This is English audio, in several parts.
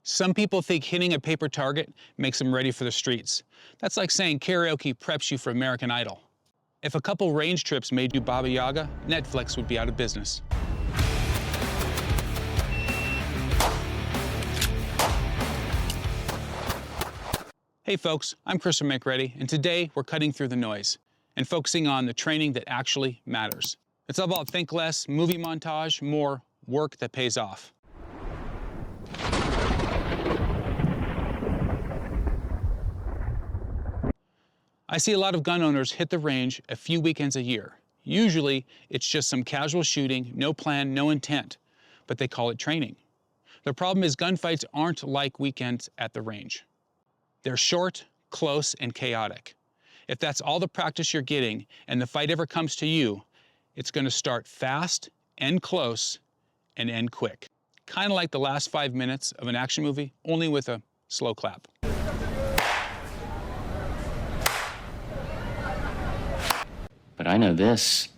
Some people think hitting a paper target makes them ready for the streets. That's like saying karaoke preps you for American Idol. If a couple range trips made you Baba Yaga, Netflix would be out of business. Hey folks, I'm Christopher McReady, and today we're cutting through the noise and focusing on the training that actually matters. It's all about think less, movie montage, more work that pays off. I see a lot of gun owners hit the range a few weekends a year. Usually, it's just some casual shooting, no plan, no intent, but they call it training. The problem is gunfights aren't like weekends at the range. They're short, close, and chaotic. If that's all the practice you're getting and the fight ever comes to you, it's going to start fast, end close, and end quick. Kind of like the last 5 minutes of an action movie, only with a slow clap. But I know this.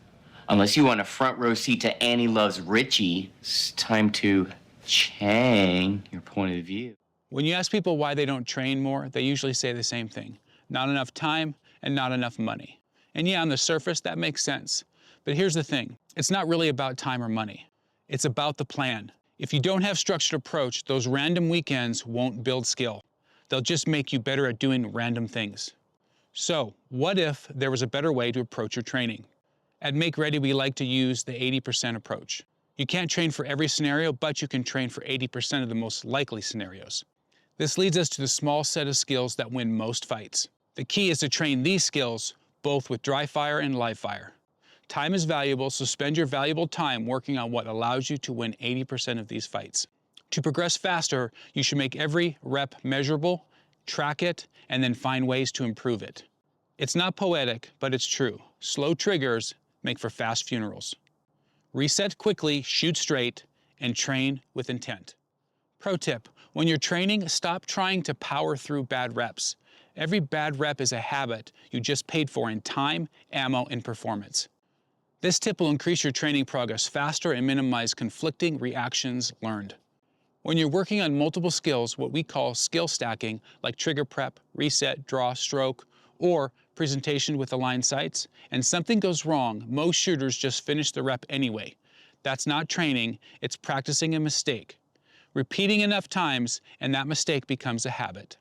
Unless you want a front row seat to Annie Loves Richie, it's time to change your point of view. When you ask people why they don't train more, they usually say the same thing. Not enough time and not enough money. And yeah, on the surface, that makes sense. But here's the thing. It's not really about time or money. It's about the plan. If you don't have structured approach, those random weekends won't build skill. They'll just make you better at doing random things. So, what if there was a better way to approach your training? At Make Ready, we like to use the 80% approach. You can't train for every scenario, but you can train for 80% of the most likely scenarios. This leads us to the small set of skills that win most fights. The key is to train these skills both with dry fire and live fire. Time is valuable, so spend your valuable time working on what allows you to win 80% of these fights. To progress faster, you should make every rep measurable, track it, and then find ways to improve it. It's not poetic, but it's true. Slow triggers make for fast funerals. Reset quickly, shoot straight, and train with intent. Pro tip, when you're training, stop trying to power through bad reps. Every bad rep is a habit you just paid for in time, ammo, and performance. This tip will increase your training progress faster and minimize conflicting reactions learned. When you're working on multiple skills, what we call skill stacking, like trigger prep, reset, draw, stroke, or presentation with aligned sights, and something goes wrong, most shooters just finish the rep anyway. That's not training, it's practicing a mistake. Repeating enough times, and that mistake becomes a habit.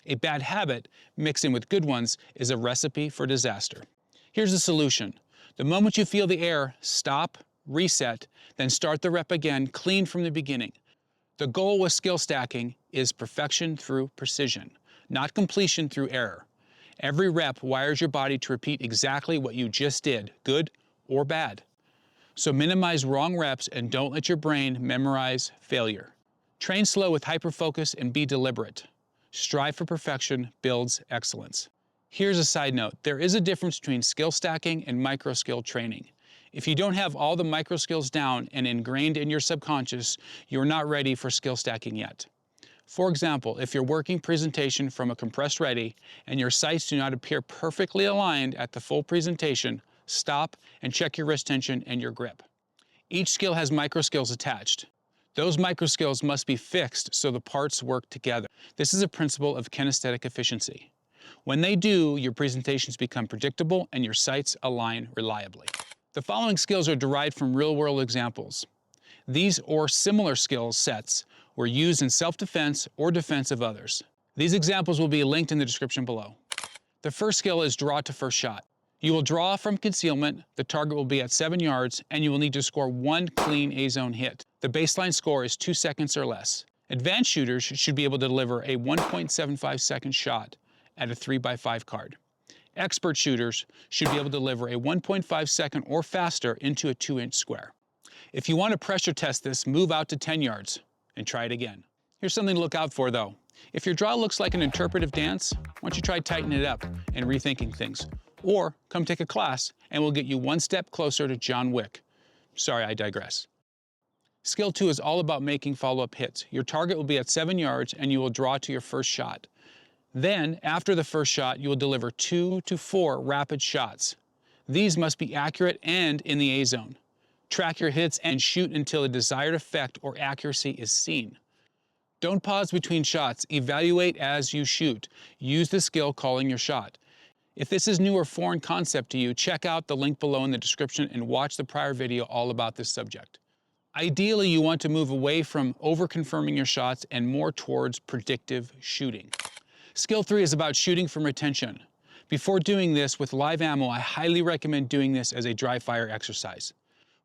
A bad habit, mixed in with good ones, is a recipe for disaster. Here's the solution. The moment you feel the air, stop, reset, then start the rep again, clean from the beginning. The goal with skill stacking is perfection through precision, not completion through error. Every rep wires your body to repeat exactly what you just did, good or bad. So minimize wrong reps and don't let your brain memorize failure. Train slow with hyperfocus and be deliberate. Strive for perfection builds excellence. Here's a side note. There is a difference between skill stacking and micro skill training. If you don't have all the micro skills down and ingrained in your subconscious, you're not ready for skill stacking yet. For example, if you're working presentation from a compressed ready and your sights do not appear perfectly aligned at the full presentation, stop and check your wrist tension and your grip. Each skill has micro skills attached. Those micro skills must be fixed so the parts work together. This is a principle of kinesthetic efficiency. When they do, your presentations become predictable and your sights align reliably. The following skills are derived from real-world examples. These or similar skill sets were used in self-defense or defense of others. These examples will be linked in the description below. The first skill is draw to first shot. You will draw from concealment, the target will be at 7 yards, and you will need to score one clean A-zone hit. The baseline score is 2 seconds or less. Advanced shooters should be able to deliver a 1.75 second shot at a 3x5 card. Expert shooters should be able to deliver a 1.5 second or faster into a 2-inch square. If you want to pressure test this, move out to 10 yards and try it again. Here's something to look out for though. If your draw looks like an interpretive dance, why don't you try tightening it up and rethinking things? Or come take a class and we'll get you one step closer to John Wick. Sorry, I digress. Skill 2 is all about making follow-up hits. Your target will be at 7 yards and you will draw to your first shot. Then, after the first shot, you will deliver 2 to 4 rapid shots. These must be accurate and in the A-zone. Track your hits and shoot until the desired effect or accuracy is seen. Don't pause between shots. Evaluate as you shoot. Use the skill calling your shot. If this is new or foreign concept to you, check out the link below in the description and watch the prior video all about this subject. Ideally, you want to move away from over-confirming your shots and more towards predictive shooting. Skill 3 is about shooting from retention. Before doing this with live ammo, I highly recommend doing this as a dry fire exercise.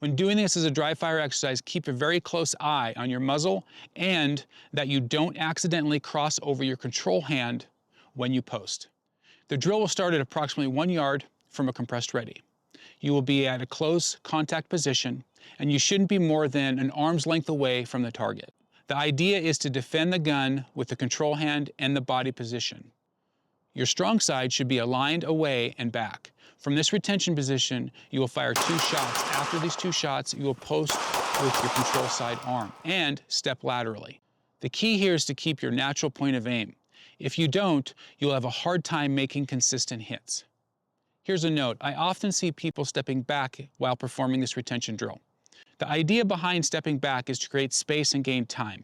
When doing this as a dry fire exercise, keep a very close eye on your muzzle and that you don't accidentally cross over your control hand when you post. The drill will start at approximately 1 yard from a compressed ready. You will be at a close contact position, and you shouldn't be more than an arm's length away from the target. The idea is to defend the gun with the control hand and the body position. Your strong side should be aligned away and back. From this retention position, you will fire 2 shots. After these 2 shots, you will post with your control side arm and step laterally. The key here is to keep your natural point of aim. If you don't, you'll have a hard time making consistent hits. Here's a note. I often see people stepping back while performing this retention drill. The idea behind stepping back is to create space and gain time,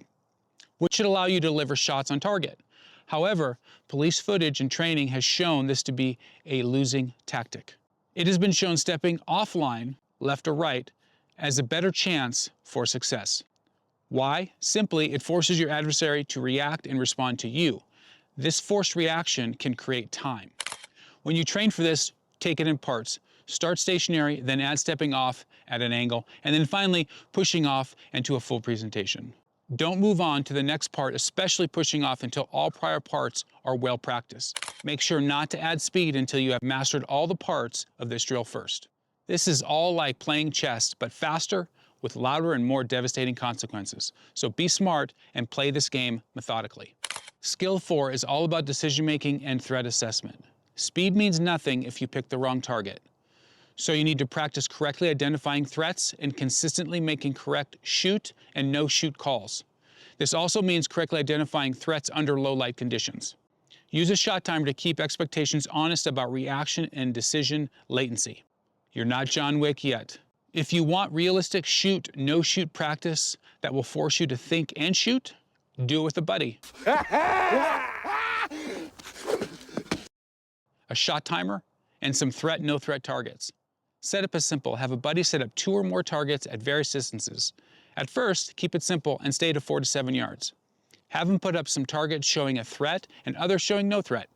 which should allow you to deliver shots on target. However, police footage and training has shown this to be a losing tactic. It has been shown stepping offline, left or right, as a better chance for success. Why? Simply, it forces your adversary to react and respond to you. This forced reaction can create time. When you train for this, take it in parts. Start stationary, then add stepping off at an angle, and then finally pushing off into a full presentation. Don't move on to the next part, especially pushing off until all prior parts are well practiced. Make sure not to add speed until you have mastered all the parts of this drill first. This is all like playing chess, but faster, with louder and more devastating consequences. So be smart and play this game methodically. Skill 4 is all about decision-making and threat assessment. Speed means nothing if you pick the wrong target. So you need to practice correctly identifying threats and consistently making correct shoot and no-shoot calls. This also means correctly identifying threats under low light conditions. Use a shot timer to keep expectations honest about reaction and decision latency. You're not John Wick yet. If you want realistic shoot, no-shoot practice that will force you to think and shoot, do it with a buddy. A shot timer, and some threat, no threat targets. Setup is simple. Have a buddy set up 2 or more targets at various distances. At first, keep it simple and stay to 4 to 7 yards. Have him put up some targets showing a threat and others showing no threat.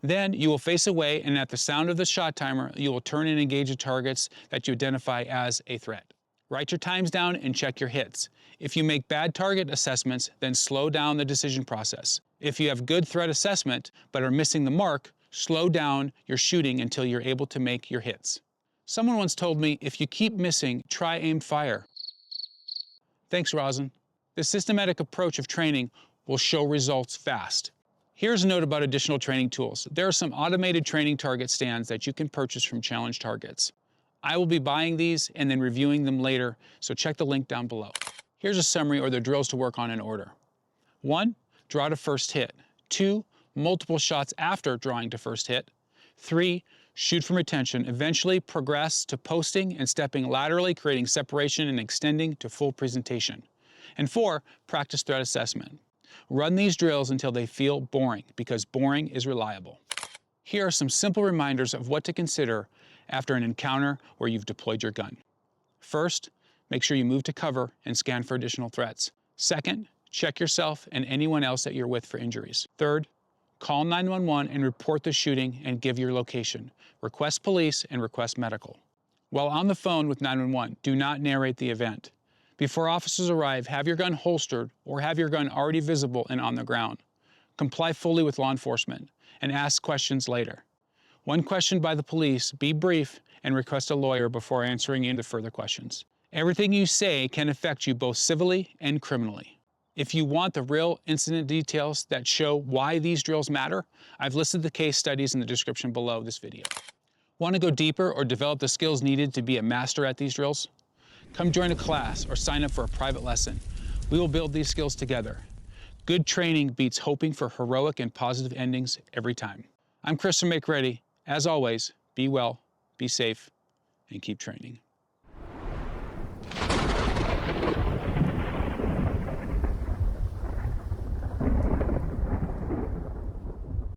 Then you will face away, and at the sound of the shot timer, you will turn and engage the targets that you identify as a threat. Write your times down and check your hits. If you make bad target assessments, then slow down the decision process. If you have good threat assessment but are missing the mark, slow down your shooting until you're able to make your hits. Someone once told me, if you keep missing, try aimed fire. Thanks, Rosin. This systematic approach of training will show results fast. Here's a note about additional training tools. There are some automated training target stands that you can purchase from Challenge Targets. I will be buying these and then reviewing them later, so check the link down below. Here's a summary or the drills to work on in order. 1. Draw to first hit. 2. Multiple shots after drawing to first hit. 3. Shoot from retention. Eventually progress to posting and stepping laterally, creating separation and extending to full presentation. And 4. Practice threat assessment. Run these drills until they feel boring, because boring is reliable. Here are some simple reminders of what to consider after an encounter where you've deployed your gun. First, make sure you move to cover and scan for additional threats. Second, check yourself and anyone else that you're with for injuries. Third, call 911 and report the shooting and give your location. Request police and request medical. While on the phone with 911, do not narrate the event. Before officers arrive, have your gun holstered or have your gun already visible and on the ground. Comply fully with law enforcement and ask questions later. When questioned by the police, be brief and request a lawyer before answering any further questions. Everything you say can affect you both civilly and criminally. If you want the real incident details that show why these drills matter, I've listed the case studies in the description below this video. Want to go deeper or develop the skills needed to be a master at these drills? Come join a class or sign up for a private lesson. We will build these skills together. Good training beats hoping for heroic and positive endings every time. I'm Chris from Make Ready. As always, be well, be safe, and keep training.